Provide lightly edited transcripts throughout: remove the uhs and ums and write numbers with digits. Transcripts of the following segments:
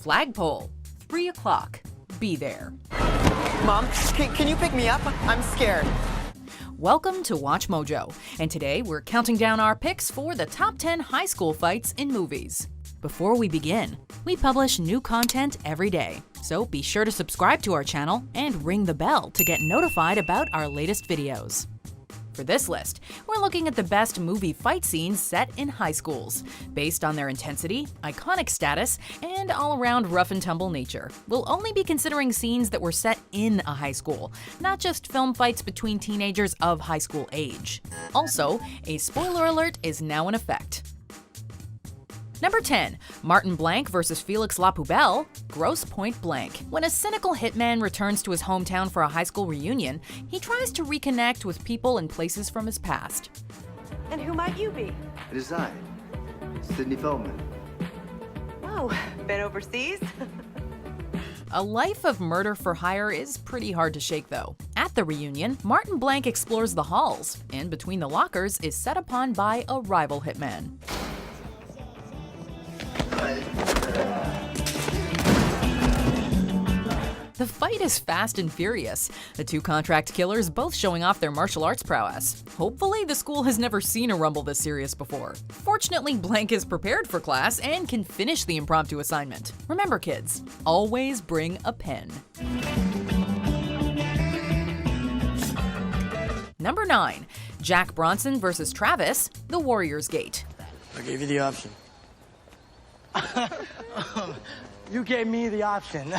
Flagpole, 3 o'clock. Be there. Mom, can you pick me up? I'm scared. Welcome to WatchMojo, and today we're counting down our picks for the top 10 high school fights in movies. Before we begin, we publish new content every day, so be sure to subscribe to our channel and ring the bell to get notified about our latest videos. For this list, we're looking at the best movie fight scenes set in high schools, based on their intensity, iconic status, and all-around rough-and-tumble nature. We'll only be considering scenes that were set in a high school, not just film fights between teenagers of high school age. Also, a spoiler alert is now in effect. Number 10. Martin Blanc versus Felix Lapoubelle, Grosse Point Blank. When a cynical hitman returns to his hometown for a high school reunion, he tries to reconnect with people and places from his past. And who might you be? It is I, Sidney Feldman. Oh, been overseas? A life of murder for hire is pretty hard to shake, though. At the reunion, Martin Blanc explores the halls, and between the lockers is set upon by a rival hitman. The fight is fast and furious, the two contract killers both showing off their martial arts prowess. Hopefully, the school has never seen a rumble this serious before. Fortunately, Blanc is prepared for class and can finish the impromptu assignment. Remember, kids, always bring a pen. Number 9. Jack Bronson versus Travis, The Warrior's Gate. I gave you the option. You gave me the option.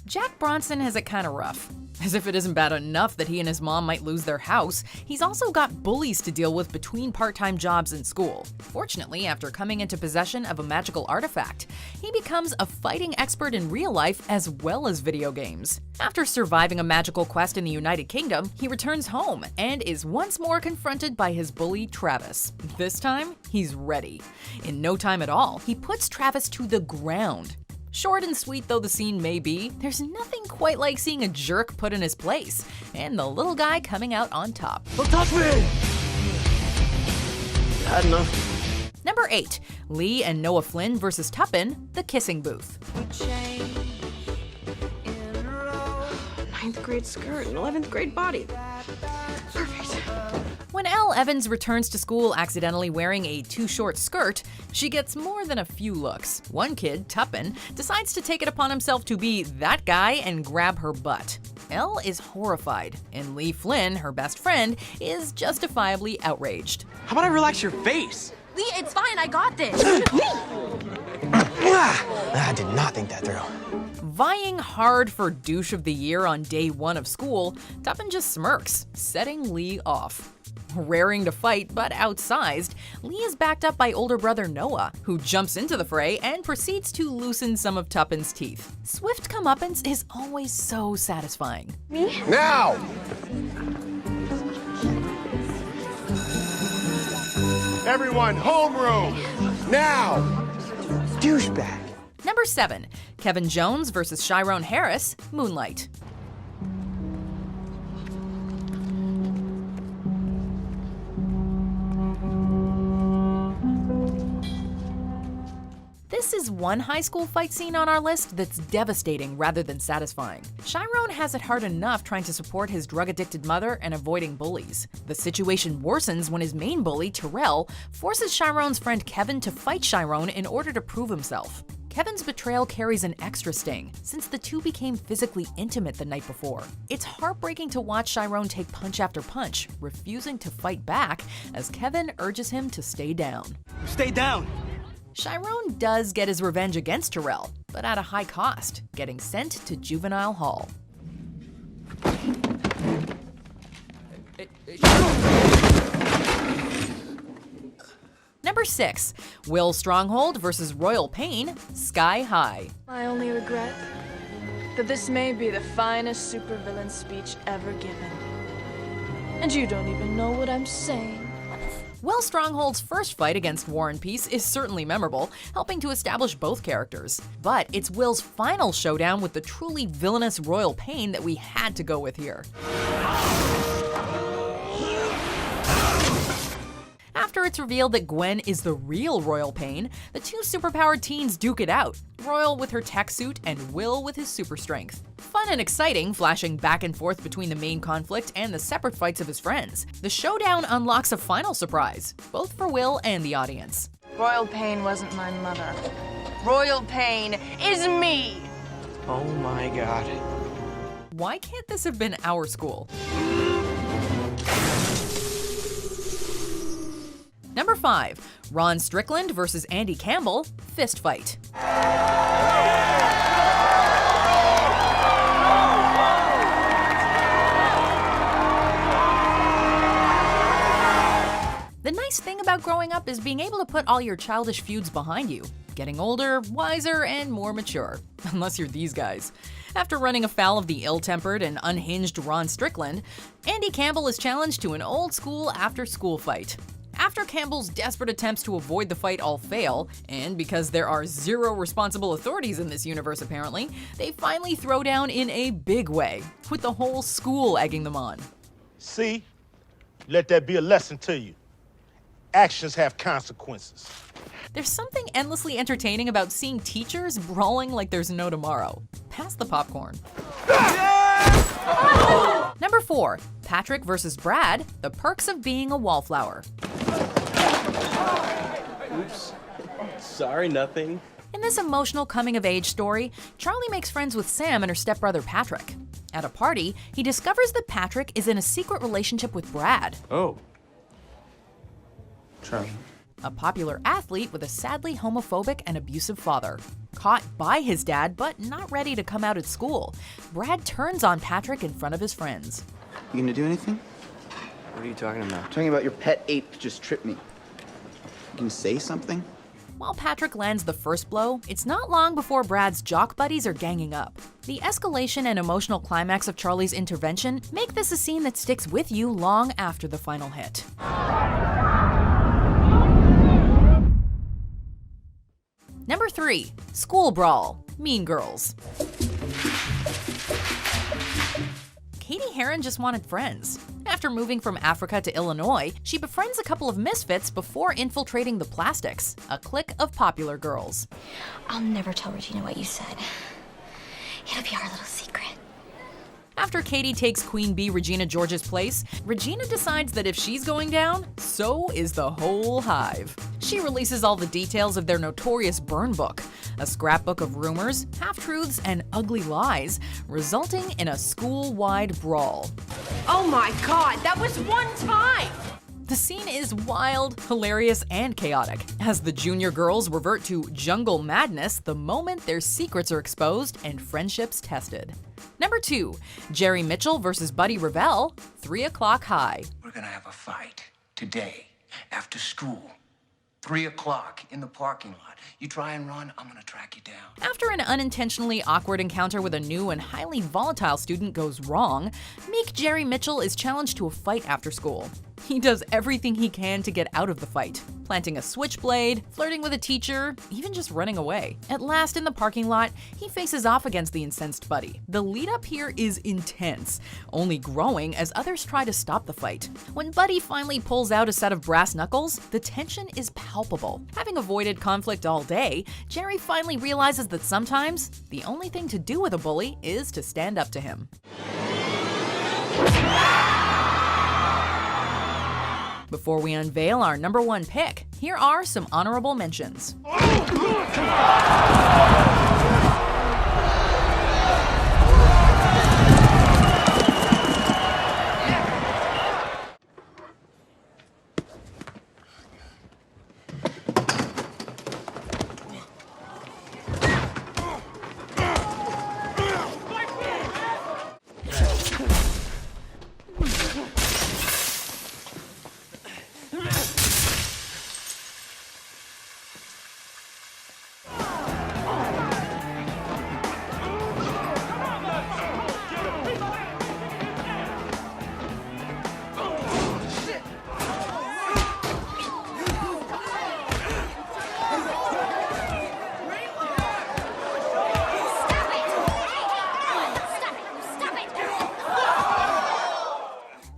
Jack Bronson has it kind of rough. As if it isn't bad enough that he and his mom might lose their house, he's also got bullies to deal with between part-time jobs and school. Fortunately, after coming into possession of a magical artifact, he becomes a fighting expert in real life as well as video games. After surviving a magical quest in the United Kingdom, he returns home and is once more confronted by his bully Travis. This time, he's ready. In no time at all, he puts Travis to the ground. Short and sweet though the scene may be, there's nothing quite like seeing a jerk put in his place, and the little guy coming out on top. Don't touch me! Had enough. Number 8. Lee and Noah Flynn versus Tuppen, The Kissing Booth. 9th grade skirt and 11th grade body. Perfect. When Elle Evans returns to school accidentally wearing a too short skirt, she gets more than a few looks. One kid, Tuppen, decides to take it upon himself to be that guy and grab her butt. Elle is horrified, and Lee Flynn, her best friend, is justifiably outraged. How about I relax your face? Lee, it's fine, I got this. I did not think that through. Vying hard for douche of the year on day 1 of school, Tuppen just smirks, setting Lee off. Raring to fight but outsized, Lee is backed up by older brother Noah, who jumps into the fray and proceeds to loosen some of Tuppen's teeth. Swift comeuppance is always so satisfying. Me? Now! Everyone, homeroom! Now! Douchebag. Number 7. Kevin Jones versus Chiron Harris, Moonlight. This is one high school fight scene on our list that's devastating rather than satisfying. Chiron has it hard enough trying to support his drug-addicted mother and avoiding bullies. The situation worsens when his main bully, Terrell, forces Chiron's friend Kevin to fight Chiron in order to prove himself. Kevin's betrayal carries an extra sting, since the two became physically intimate the night before. It's heartbreaking to watch Chiron take punch after punch, refusing to fight back as Kevin urges him to stay down. Stay down. Chiron does get his revenge against Terrell, but at a high cost, getting sent to juvenile hall. Number 6. Will Stronghold versus Royal Pain, Sky High. My only regret? That this may be the finest supervillain speech ever given. And you don't even know what I'm saying. Will Stronghold's first fight against War and Peace is certainly memorable, helping to establish both characters. But it's Will's final showdown with the truly villainous Royal Pain that we had to go with here. After it's revealed that Gwen is the real Royal Pain, the two superpowered teens duke it out, Royal with her tech suit and Will with his super strength. Fun and exciting, flashing back and forth between the main conflict and the separate fights of his friends. The showdown unlocks a final surprise, both for Will and the audience. Royal Pain wasn't my mother. Royal Pain is me! Oh my god. Why can't this have been our school? Number 5. Ron Strickland versus Andy Campbell, fist fight. The nice thing about growing up is being able to put all your childish feuds behind you, getting older, wiser, and more mature. Unless you're these guys. After running afoul of the ill-tempered and unhinged Ron Strickland, Andy Campbell is challenged to an old-school after-school fight. After Campbell's desperate attempts to avoid the fight all fail, and because there are zero responsible authorities in this universe apparently, they finally throw down in a big way, with the whole school egging them on. See? Let that be a lesson to you. Actions have consequences. There's something endlessly entertaining about seeing teachers brawling like there's no tomorrow. Pass the popcorn. Number 4. Patrick versus Brad, the perks of being a wallflower. Oops. Sorry, nothing. In this emotional coming-of-age story, Charlie makes friends with Sam and her stepbrother Patrick. At a party, he discovers that Patrick is in a secret relationship with Brad, Oh. Charlie. a popular athlete with a sadly homophobic and abusive father. Caught by his dad, but not ready to come out at school, Brad turns on Patrick in front of his friends. You gonna do anything? What are you talking about? Talking about your pet ape just tripped me. You gonna say something? While Patrick lands the first blow, it's not long before Brad's jock buddies are ganging up. The escalation and emotional climax of Charlie's intervention make this a scene that sticks with you long after the final hit. Number 3. School Brawl, Mean Girls. Katie Heron just wanted friends. After moving from Africa to Illinois, she befriends a couple of misfits before infiltrating the Plastics, a clique of popular girls. I'll never tell Regina what you said. It'll be our little secret. After Katie takes Queen Bee Regina George's place, Regina decides that if she's going down, so is the whole hive. She releases all the details of their notorious burn book, a scrapbook of rumors, half-truths, and ugly lies, resulting in a school-wide brawl. Oh my god, that was one time! The scene is wild, hilarious, and chaotic, as the junior girls revert to jungle madness the moment their secrets are exposed and friendships tested. Number 2. Jerry Mitchell versus Buddy Revell, 3 o'clock high. We're gonna have a fight today after school. 3 o'clock in the parking lot. You try and run, I'm gonna track you down. After an unintentionally awkward encounter with a new and highly volatile student goes wrong, meek Jerry Mitchell is challenged to a fight after school. He does everything he can to get out of the fight, planting a switchblade, flirting with a teacher, even just running away. At last, in the parking lot, he faces off against the incensed Buddy. The lead up here is intense, only growing as others try to stop the fight. When Buddy finally pulls out a set of brass knuckles, the tension is palpable. Having avoided conflict all day, Jerry finally realizes that sometimes the only thing to do with a bully is to stand up to him. Before we unveil our number 1 pick, here are some honorable mentions.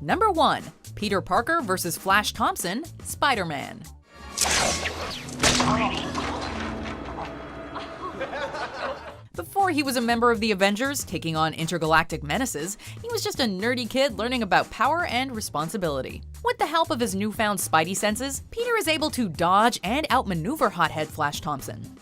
Number 1. Peter Parker versus Flash Thompson, Spider-Man. Before he was a member of the Avengers, taking on intergalactic menaces, he was just a nerdy kid learning about power and responsibility. With the help of his newfound spidey senses, Peter is able to dodge and outmaneuver hothead Flash Thompson.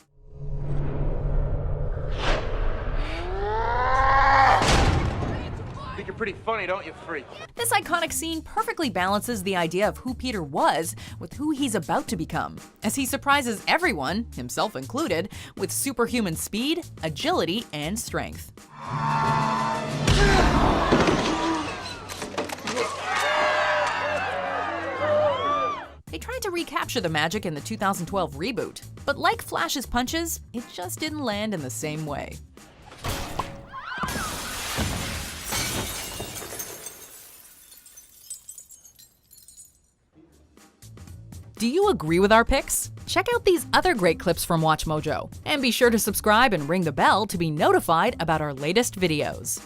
Think you're pretty funny, don't you, freak? This iconic scene perfectly balances the idea of who Peter was with who he's about to become, as he surprises everyone, himself included, with superhuman speed, agility, and strength. They tried to recapture the magic in the 2012 reboot, but like Flash's punches, it just didn't land in the same way. Do you agree with our picks? Check out these other great clips from WatchMojo, and be sure to subscribe and ring the bell to be notified about our latest videos.